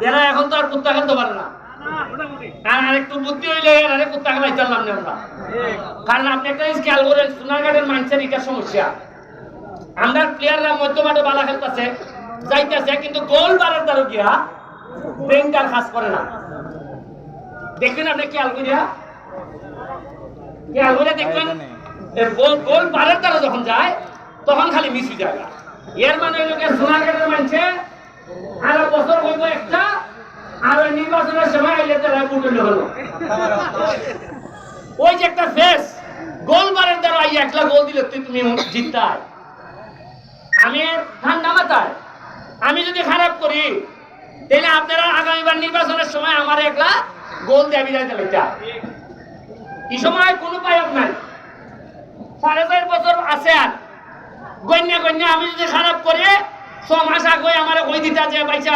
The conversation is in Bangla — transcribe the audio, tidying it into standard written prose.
এরা এখন তো আর কুত্তা খেলতে পারে না, আর একটু বুদ্ধি হইলে আরে কুত্তা খেলাই চাললাম না আমরা। কারণ আপনি একটা জিনিস খেয়াল করেন, সোনারঘাটের মানুষের এটা সমস্যা, আমরা প্লেয়াররা মধ্যমাঠে বালা খেলতেছে যাইতেছে, কিন্তু গোল বাড়ার দ্বারা গিয়া ব্রেনটার কাজ করে না। দেখবেন আপনি খেয়াল করিয়া দেখবেন গোল বাড়ার দ্বারা যখন যায় তখন খালি মিস হয়ে যায়। এর মানে হইল সোনারঘাটের মানুষে আর বছর হইব একটা, আর ওই নির্বাচনের সময় আইলে তারা ভোট হলো। ওই যে একটা ফেস গোল বাড়ার দ্বারা আই একলা গোল দিলে তুমি জিততাই। আমি ঠান্ডা মাথায় আমি যদি খারাপ করি তাহলে আপনারা আগামীবার নির্বাচনের সময় আমার একলা গোল দিয়ে বিদায় দিলে এই সময় কোনো পায়ক নাই, 4.5 বছর আছে। আর গণ্যা আমি যদি খারাপ করে 6 মাস আগে আমার কই দিতা যে ভাইসা